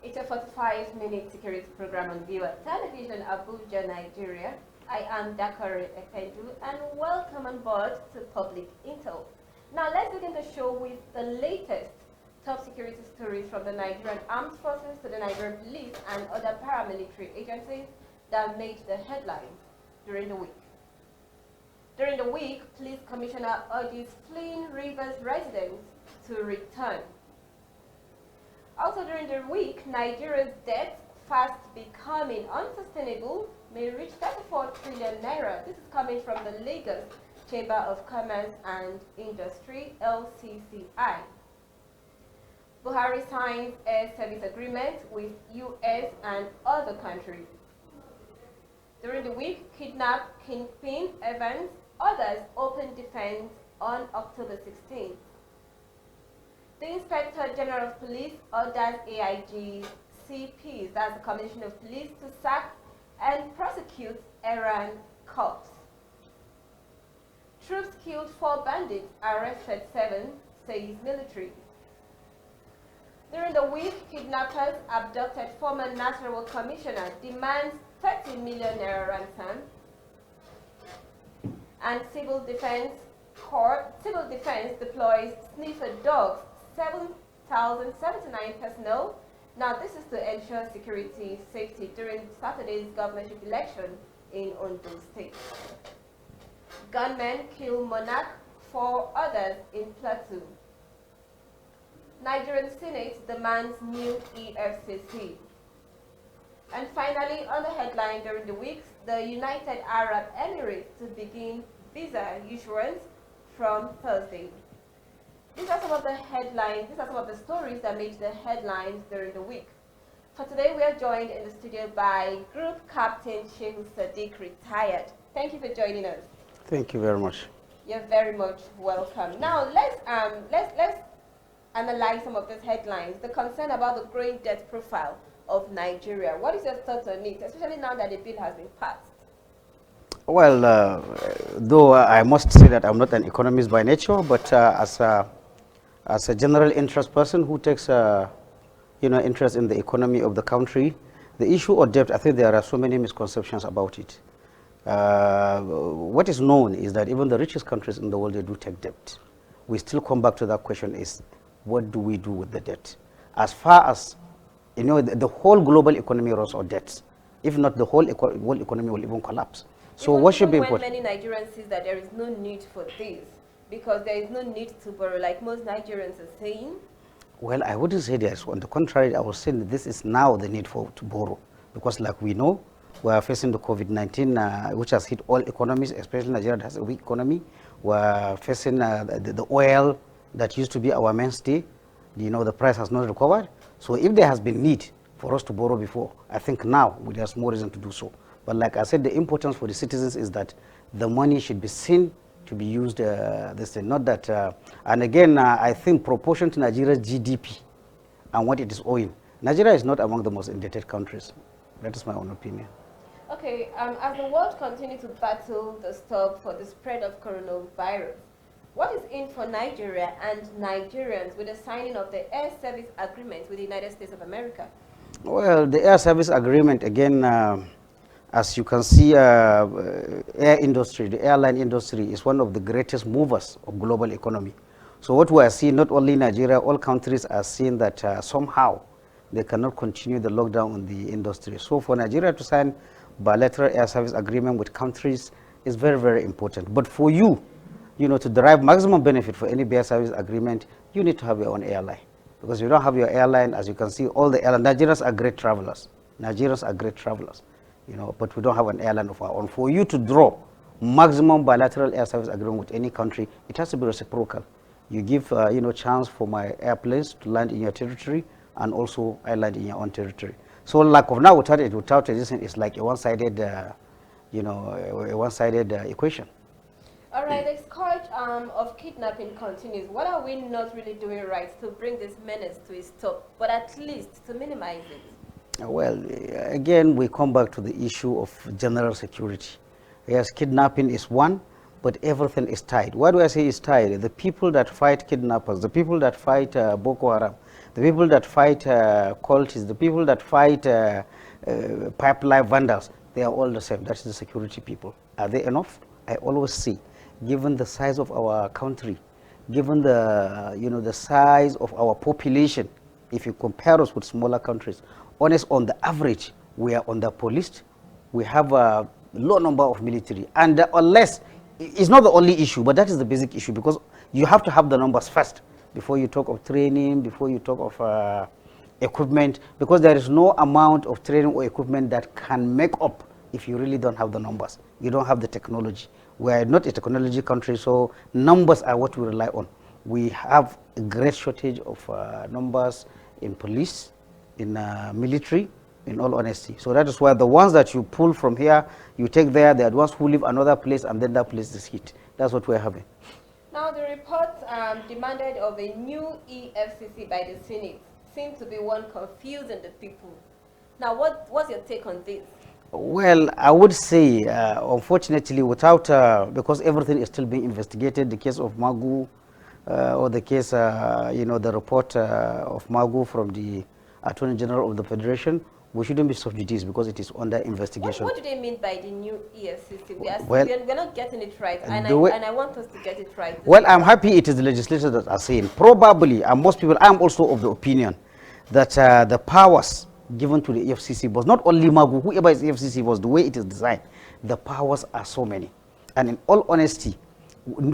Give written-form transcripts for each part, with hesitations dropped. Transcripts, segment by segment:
It's a 45-minute security program on Viewer Television, Abuja, Nigeria. I am Dakore and welcome on board to Public Intel. Now let's begin the show with the latest top security stories from the Nigerian Armed Forces to the Nigerian Police and other paramilitary agencies that made the headlines during the week. During the week, Police Commissioner urges fleeing Rivers residents to return. Also during the week, Nigeria's debt, fast becoming unsustainable, may reach 34 trillion naira. This is coming from the Lagos Chamber of Commerce and Industry, LCCI. Buhari signs air service agreement with US and other countries. During the week, kidnap Kingpin Evans, others open defense on October 16th. The Inspector General of Police orders AIG CPs, that's the Combination of Police, to sack and prosecute errant cops. Troops killed 4 bandits, arrested 7, says military. During the week, kidnappers abducted former National Commissioner, demands 30 million naira ransom, and Civil Defense deploys sniffer dogs, 7,079 personnel. Now this is to ensure security safety during Saturday's governorship election in Ondo State. Gunmen kill monarch, 4 others in Plateau. Nigerian Senate demands new EFCC. And finally, on the headline during the week, the United Arab Emirates to begin visa issuance from Thursday. These are some of the headlines, these are some of the stories that made the headlines during the week. For today, we are joined in the studio by Group Captain Shehu Sadeeq, retired. Thank you for joining us. Thank you very much. You're very much welcome. Now, let's analyze some of these headlines. The concern about the growing debt profile of Nigeria. What is your thoughts on it, especially now that the bill has been passed? Well, though I must say that I'm not an economist by nature, but as a general interest person who takes interest in the economy of the country, the issue of debt, I think there are so many misconceptions about it. What is known is that even the richest countries in the world, they do take debt. We still come back to that question: is what do we do with the debt? As far as the whole global economy runs on debts. If not, the whole economy will even collapse. So what should be important? Many Nigerians see that there is no need for this because there is no need to borrow, like most Nigerians are saying. Well, I wouldn't say this. On the contrary, I was saying that this is now the need to borrow, because like we know, we are facing the COVID-19, which has hit all economies, especially Nigeria that has a weak economy. We are facing the oil that used to be our mainstay. The price has not recovered. So if there has been need for us to borrow before, I think now there's more reason to do so. But like I said, the importance for the citizens is that the money should be seen to be used not that, and again, I think proportion to Nigeria's GDP and what it is owing, Nigeria is not among the most indebted countries. That is my own opinion. Okay, as the world continues to battle the stop for the spread of coronavirus, what is in for Nigeria and Nigerians with the signing of the air service agreement with the United States of America? Well, the air service agreement, again, as you can see, air industry, the airline industry is one of the greatest movers of global economy. So what we are seeing, not only Nigeria, all countries are seeing that somehow they cannot continue the lockdown on the industry. So for Nigeria to sign bilateral air service agreement with countries is very, very important. But for you, to derive maximum benefit for any air service agreement, you need to have your own airline. Because if you don't have your airline, as you can see, all the airlines, Nigerians are great travelers. But we don't have an airline of our own. For you to draw maximum bilateral air service agreement with any country, it has to be reciprocal. You give, chance for my airplanes to land in your territory, and also I land in your own territory. So like of now, without this, it's like a one-sided, equation. All right, the scourge of kidnapping continues. What are we not really doing right to bring this menace to a stop, but at least to minimize it? Well, again, we come back to the issue of general security. Yes, kidnapping is one, but everything is tied. Why do I say it's tied? The people that fight kidnappers, the people that fight Boko Haram, the people that fight cultists, the people that fight pipeline vandals, they are all the same. That's the security people. Are they enough? I always say, given the size of our country, given the, the size of our population, if you compare us with smaller countries, honest, on the average, we are underpoliced. We have a low number of military. And unless, it's not the only issue, but that is the basic issue, because you have to have the numbers first before you talk of training, before you talk of equipment, because there is no amount of training or equipment that can make up if you really don't have the numbers. You don't have the technology. We are not a technology country, so numbers are what we rely on. We have a great shortage of numbers in police, in military, in all honesty. So that is why the ones that you pull from here, you take there, they are the ones who live another place, and then that place is hit. That's what we're having. Now, the report demanded of a new EFCC by the Senate seems to be one confusing the people. Now, what's your take on this? Well, I would say, unfortunately, without, because everything is still being investigated, the case of Magu, or the case, the report of Magu from the Attorney General of the Federation, we shouldn't be subjudice because it is under investigation. What do they mean by the new EFCC? We're not getting it right, and I want us to get it right. Well, I'm happy it is the legislators that are saying. Probably, and most people, I'm also of the opinion that the powers given to the EFCC was not only Magu, whoever is EFCC was, the way it is designed, the powers are so many. And in all honesty,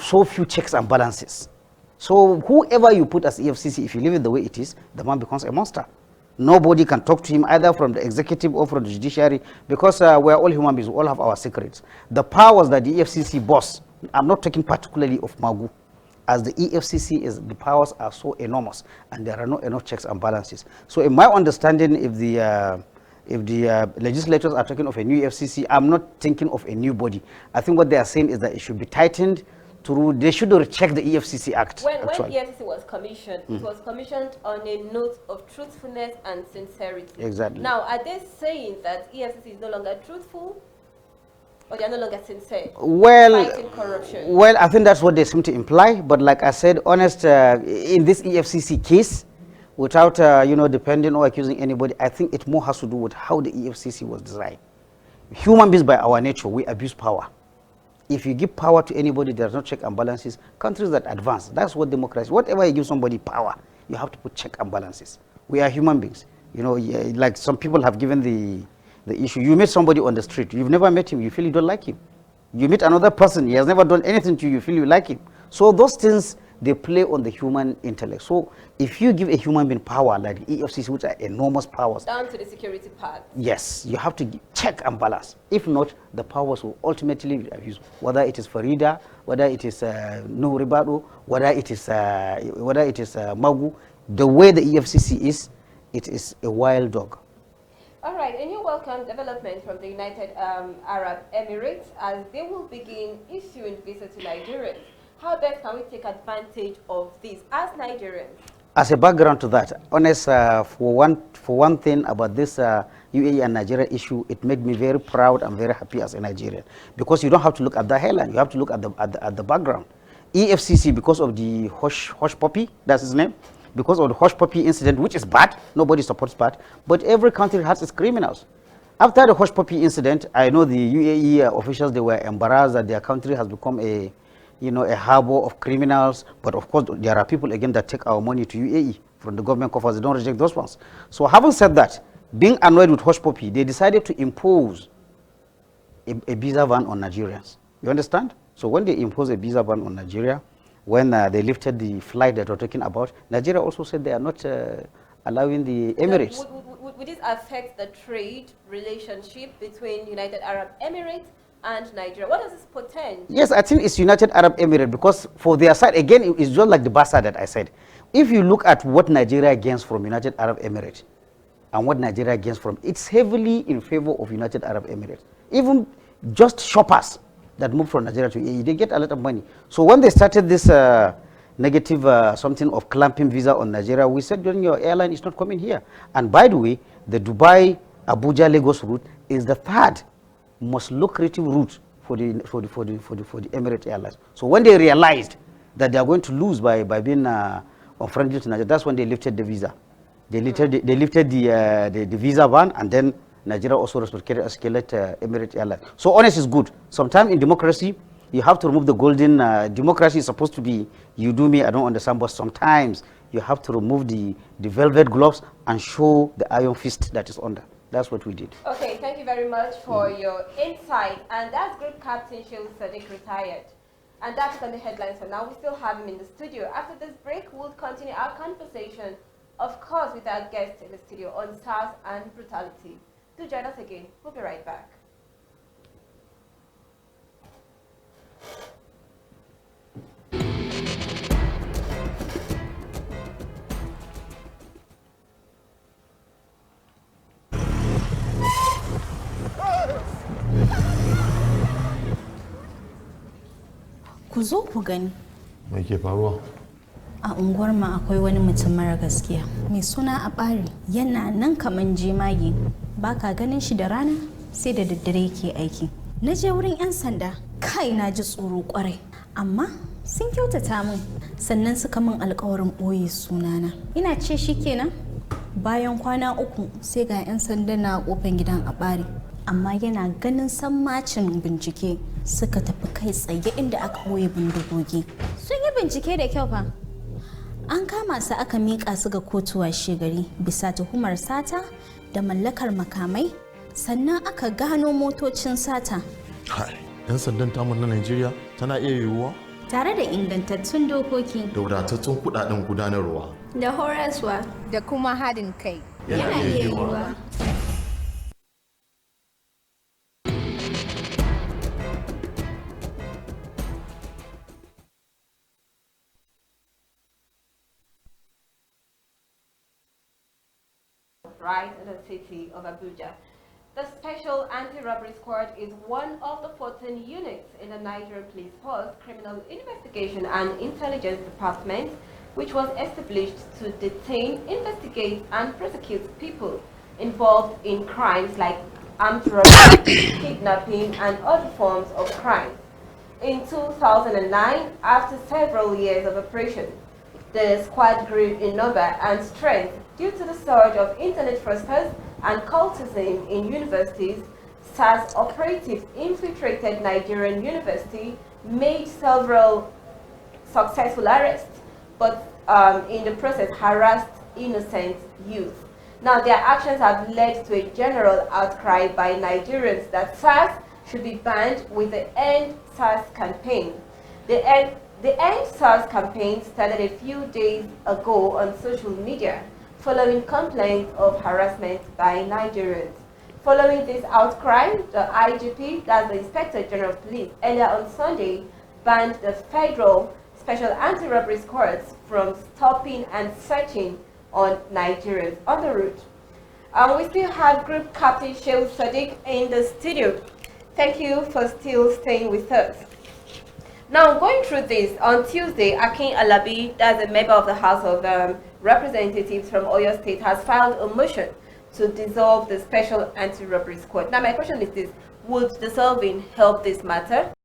so few checks and balances. So whoever you put as EFCC, if you leave it the way it is, the man becomes a monster. Nobody can talk to him either from the executive or from the judiciary, because we are all human beings, we all have our secrets. The powers that the EFCC boss, I'm not talking particularly of Magu, as the EFCC is, the powers are so enormous and there are not enough checks and balances. So in my understanding, if the legislators are talking of a new EFCC, I'm not thinking of a new body. I think what they are saying is that it should be tightened through, they should recheck the EFCC Act. When EFCC was commissioned, it was commissioned on a note of truthfulness and sincerity. Exactly. Now, are they saying that EFCC is no longer truthful? Or they are no longer sincere? Fighting corruption. Well, I think that's what they seem to imply. But like I said, honest, in this EFCC case, without depending or accusing anybody, I think it more has to do with how the EFCC was designed. Human beings, by our nature, we abuse power. If you give power to anybody, there's no check and balances. Countries that advance, that's what democracy. Whatever you give somebody power, you have to put check and balances. We are human beings. Like some people have given the issue. You meet somebody on the street, you've never met him, you feel you don't like him. You meet another person, he has never done anything to you, you feel you like him. So those things, they play on the human intellect. So if you give a human being power like the EFCC, which are enormous powers, down to the security part, yes, you have to check and balance. If not, the powers will ultimately be abused. Whether it is Farida, whether it is Nuribado, whether it is Magu, the way the EFCC is, it is a wild dog. All right, a new welcome development from the United Arab Emirates as they will begin issuing visas to Nigerians. How best can we take advantage of this as Nigerians? As a background to that, honest, for one thing about this UAE and Nigeria issue, it made me very proud and very happy as a Nigerian, because you don't have to look at the headline, you have to look at the background. EFCC, because of the hush puppy, that's his name, because of the hush puppy incident, which is bad, nobody supports bad, but every country has its criminals. After the hush puppy incident, I know the UAE officials, they were embarrassed that their country has become a harbor of criminals, but of course there are people again that take our money to UAE from the government coffers, they don't reject those ones. So having said that, being annoyed with hush puppy, they decided to impose a visa ban on Nigerians. You understand? So when they imposed a visa ban on Nigeria, when they lifted the flight that we're talking about, Nigeria also said they are not allowing the Emirates. Would this affect the trade relationship between United Arab Emirates and Nigeria? What does this portend? Yes, I think it's United Arab Emirates, because for their side, again, it's just like the Basa that I said. If you look at what Nigeria gains from United Arab Emirates and what Nigeria gains from, it's heavily in favor of United Arab Emirates. Even just shoppers that move from Nigeria to UAE, they get a lot of money. So when they started this negative something of clamping visa on Nigeria, we said, your airline is not coming here. And by the way, the Dubai, Abuja, Lagos route is the third most lucrative route for the Emirates Airlines. So when they realized that they are going to lose by being unfriendly to Nigeria, that's when they lifted the visa. They lifted the visa ban, and then Nigeria also reciprocated Emirates Airlines. So honest is good. Sometimes in democracy, you have to remove the golden. Democracy is supposed to be you do me, I don't understand. But sometimes you have to remove the velvet gloves and show the iron fist that is under. That's what we did. Okay, thank you very much for your insight. And that's Group Captain Shehu Sadeeq retired. And that's on the headlines for now. We still have him in the studio. After this break, we'll continue our conversation, of course, with our guest in the studio on SARS and brutality. Do join us again. We'll be right back. Ku zo ku gani. Me ke faruwa? A unguwar ma akwai wani mutum mara gaskiya. Mai suna a ɓari yana nan kaman jemage. Ba ka ganin shi da rana sai da daddare yake aiki. Na je wurin 'yan sanda, kai na ji tsoro kwarai. Amma sun kyautata min sannan suka min alkawarin ɓoye sunana. Ina ce shi kenan. Bayan kwana 3 sai ga 'yan sanda na kofan gidan a ɓari. Amma yana ganin sammacin bincike suka tafi kai tsaye inda aka ɓoye bindigogi. Sun yi bincike da kyau fa. An kama su aka miƙa su ga kotu washe gari bisa tuhumar sata da mallakar makamai, sannan aka gano motocin sata. 'Yan sandan tamu na Najeriya tana iya yiwuwa? Tare da ingantattun dokoki. Da wadatattun kudaden gudanarwa. Da horaswa. Da kuma haɗin kai. Yana iya yiwuwa. Right in the city of Abuja. The Special Anti-Robbery Squad is one of the 14 units in the Nigerian Police Force Criminal Investigation and Intelligence Department, which was established to detain, investigate, and prosecute people involved in crimes like armed robbery, kidnapping, and other forms of crime. In 2009, after several years of operation, the squad grew in number and strength due to the surge of internet fraudsters and cultism in universities. SARS operatives infiltrated Nigerian university, made several successful arrests, but in the process harassed innocent youth. Now their actions have led to a general outcry by Nigerians that SARS should be banned with the End SARS campaign. The End SARS campaign started a few days ago on social media, following complaints of harassment by Nigerians. Following this outcry, the IGP, that's the Inspector General of Police, earlier on Sunday banned the Federal Special Anti-Robbery Squads from stopping and searching on Nigerians on the route. We still have Group Captain Shehu Sadeeq in the studio. Thank you for still staying with us. Now, going through this, on Tuesday, Akin Alabi, that's a member of the House of Representatives from Oyo State, has filed a motion to dissolve the Special Anti-Robbery Squad. Now, my question is this: would dissolving help this matter?